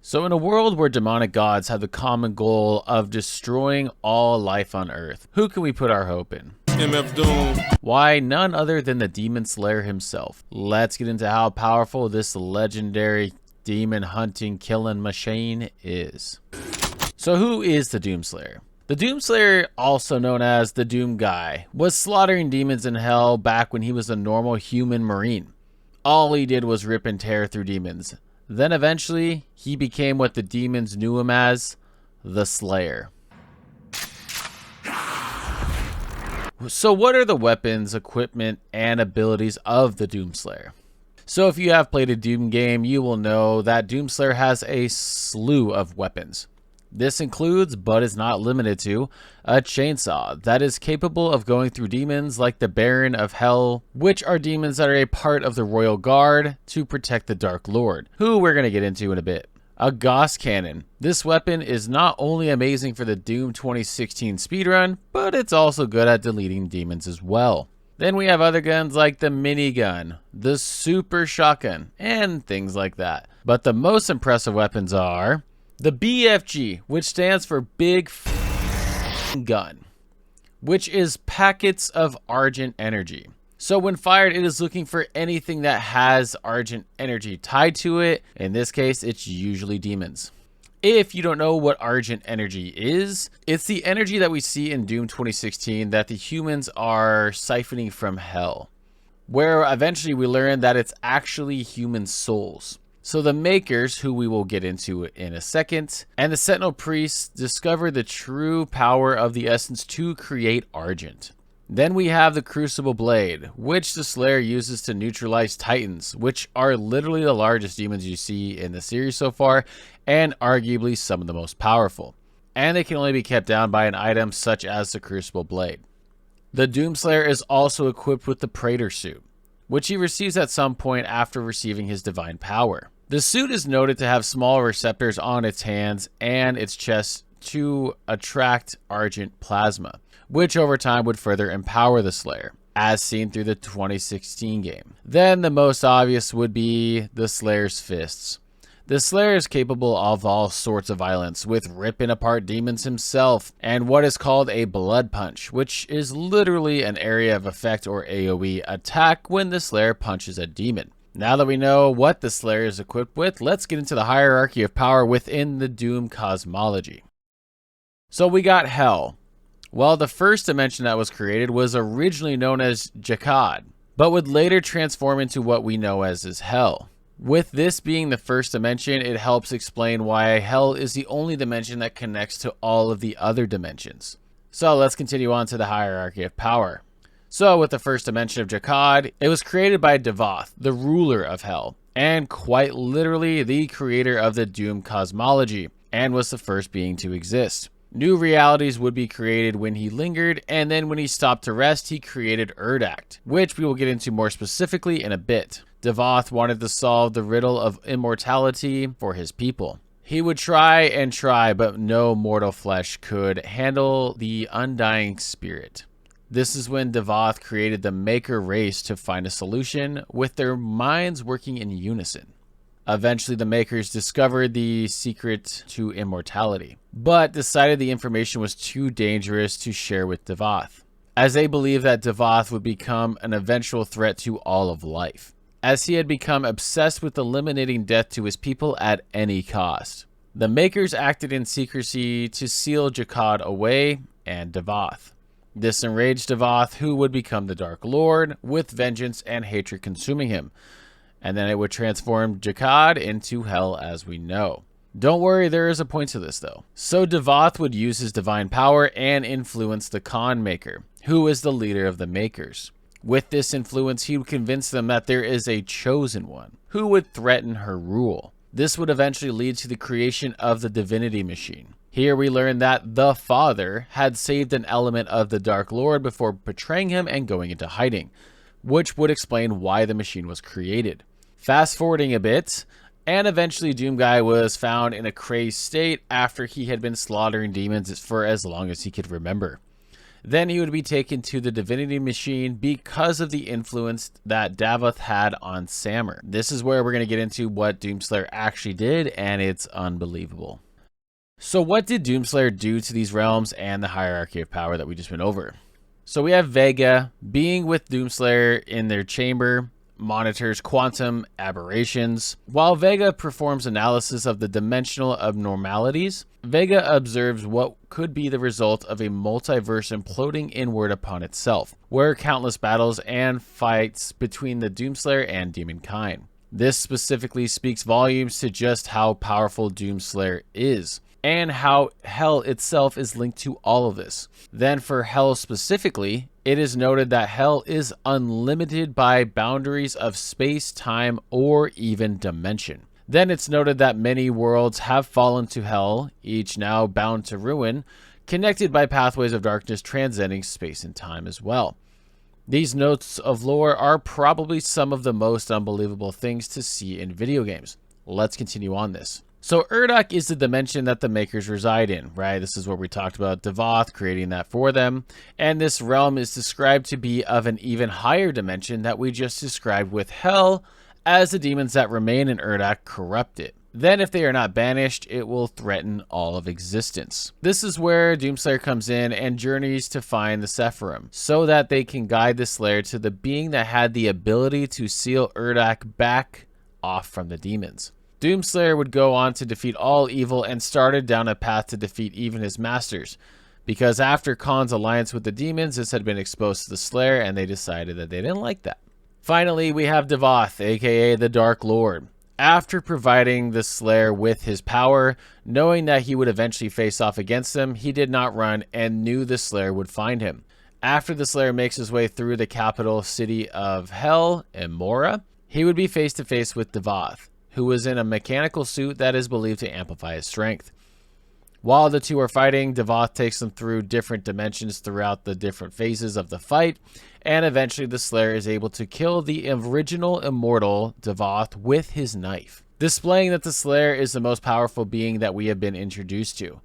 So in a world where demonic gods have the common goal of destroying all life on Earth, who can we put our hope in? MF Doom. Why, none other than the demon slayer himself. Let's get into how powerful this legendary demon hunting killing machine is. So who is the doomslayer? The doomslayer, also known as the Doom Guy, was slaughtering demons in hell back when he was a normal human marine. All he did was rip and tear through demons. Then eventually, he became what the demons knew him as, the Slayer. So what are the weapons, equipment, and abilities of the Doomslayer? So if you have played a Doom game, you will know that Doomslayer has a slew of weapons. This includes, but is not limited to, a chainsaw that is capable of going through demons like the Baron of Hell, which are demons that are a part of the Royal Guard to protect the Dark Lord, who we're going to get into in a bit. A Gauss Cannon. This weapon is not only amazing for the Doom 2016 speedrun, but it's also good at deleting demons as well. Then we have other guns like the minigun, the super shotgun, and things like that. But the most impressive weapons are the BFG, which stands for Big Gun, which is packets of Argent energy. So when fired, it is looking for anything that has Argent energy tied to it. In this case, it's usually demons. If you don't know what Argent energy is, it's the energy that we see in Doom 2016 that the humans are siphoning from hell, where eventually we learn that it's actually human souls. So the Makers, who we will get into in a second, and the Sentinel Priests discover the true power of the essence to create Argent. Then we have the Crucible Blade, which the Slayer uses to neutralize Titans, which are literally the largest demons you see in the series so far, and arguably some of the most powerful. And they can only be kept down by an item such as the Crucible Blade. The Doomslayer is also equipped with the Praetor Suit, which he receives at some point after receiving his divine power. The suit is noted to have small receptors on its hands and its chest to attract Argent plasma, which over time would further empower the Slayer, as seen through the 2016 game. Then the most obvious would be the Slayer's fists. The Slayer is capable of all sorts of violence, with ripping apart demons himself, and what is called a blood punch, which is literally an area of effect or AoE attack when the Slayer punches a demon. Now that we know what the Slayer is equipped with, let's get into the hierarchy of power within the Doom cosmology. So we got Hell. Well, the first dimension that was created was originally known as Jekkad, but would later transform into what we know as Hell. With this being the first dimension, it helps explain why Hell is the only dimension that connects to all of the other dimensions. So let's continue on to the hierarchy of power. So with the first dimension of Jekkad, it was created by Davoth, the ruler of Hell, and quite literally the creator of the Doom cosmology, and was the first being to exist. New realities would be created when he lingered, and then when he stopped to rest, he created Urdact, which we will get into more specifically in a bit. Davoth wanted to solve the riddle of immortality for his people. He would try and try, but no mortal flesh could handle the undying spirit. This is when Davoth created the Maker race to find a solution, with their minds working in unison. Eventually, the Makers discovered the secret to immortality, but decided the information was too dangerous to share with Davoth, as they believed that Davoth would become an eventual threat to all of life, as he had become obsessed with eliminating death to his people at any cost. The Makers acted in secrecy to seal Jekkad away and Davoth. This enraged Davoth, who would become the Dark Lord, with vengeance and hatred consuming him. And then it would transform Jekkad into hell as we know. Don't worry, there is a point to this though. So Davoth would use his divine power and influence the Khan Maker, who is the leader of the Makers. With this influence, he would convince them that there is a chosen one, who would threaten her rule. This would eventually lead to the creation of the Divinity Machine. Here we learn that the Father had saved an element of the Dark Lord before betraying him and going into hiding, which would explain why the machine was created. Fast forwarding a bit, and eventually Doom Guy was found in a crazed state after he had been slaughtering demons for as long as he could remember. Then he would be taken to the divinity machine because of the influence that Davoth had on Samur. This is where we're going to get into what Doomslayer actually did, and it's unbelievable. So what did Doomslayer do to these realms and the hierarchy of power that we just went over? So we have Vega being with Doomslayer in their chamber, monitors quantum aberrations. While Vega performs analysis of the dimensional abnormalities, Vega observes what could be the result of a multiverse imploding inward upon itself, where countless battles and fights between the Doomslayer and demonkind. This specifically speaks volumes to just how powerful Doomslayer is, and how Hell itself is linked to all of this. Then for Hell specifically, it is noted that Hell is unlimited by boundaries of space, time, or even dimension. Then it's noted that many worlds have fallen to Hell, each now bound to ruin, connected by pathways of darkness transcending space and time as well. These notes of lore are probably some of the most unbelievable things to see in video games. Let's continue on this. So Urdak is the dimension that the makers reside in, right? This is where we talked about Davoth creating that for them. And this realm is described to be of an even higher dimension that we just described with Hell, as the demons that remain in Urdak corrupt it. Then if they are not banished, it will threaten all of existence. This is where Doomslayer comes in and journeys to find the Sephirim, so that they can guide the Slayer to the being that had the ability to seal Urdak back off from the demons. Doomslayer would go on to defeat all evil and started down a path to defeat even his masters, because after Khan's alliance with the demons, this had been exposed to the Slayer and they decided that they didn't like that. Finally, we have Davoth, aka the Dark Lord. After providing the Slayer with his power, knowing that he would eventually face off against them, he did not run and knew the Slayer would find him. After the Slayer makes his way through the capital city of Hell, Emora, he would be face to face with Davoth, who was in a mechanical suit that is believed to amplify his strength. While the two are fighting, Davoth takes them through different dimensions throughout the different phases of the fight, and eventually the Slayer is able to kill the original immortal Davoth with his knife, displaying that the Slayer is the most powerful being that we have been introduced to.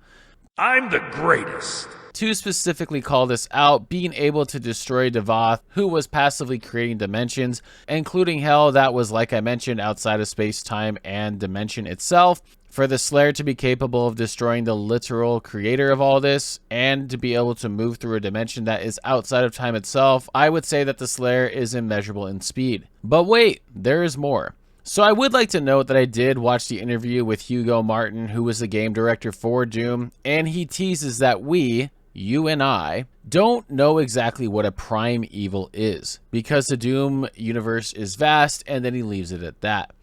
I'm the greatest. To specifically call this out, being able to destroy Davoth, who was passively creating dimensions, including Hell that was, like I mentioned, outside of space, time, and dimension itself. For the Slayer to be capable of destroying the literal creator of all this, and to be able to move through a dimension that is outside of time itself, I would say that the Slayer is immeasurable in speed. But wait, there is more. So I would like to note that I did watch the interview with Hugo Martin, who was the game director for Doom, and he teases that we, you and I, don't know exactly what a prime evil is, because the Doom universe is vast, and then he leaves it at that.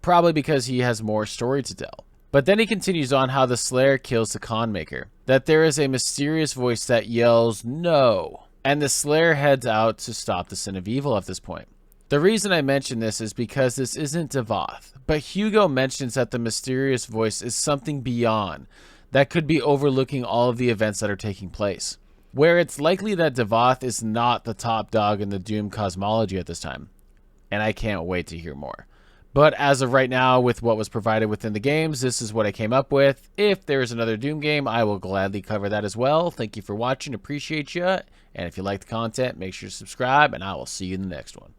Probably because he has more story to tell. But then he continues on how the Slayer kills the Khan Maker, that there is a mysterious voice that yells, "No!" and the Slayer heads out to stop the sin of evil at this point. The reason I mention this is because this isn't Davoth, but Hugo mentions that the mysterious voice is something beyond, that could be overlooking all of the events that are taking place, where it's likely that Davoth is not the top dog in the Doom cosmology at this time. And I can't wait to hear more. But as of right now, with what was provided within the games, this is what I came up with. If there is another Doom game, I will gladly cover that as well. Thank you for watching. Appreciate you. And if you like the content, make sure to subscribe, and I will see you in the next one.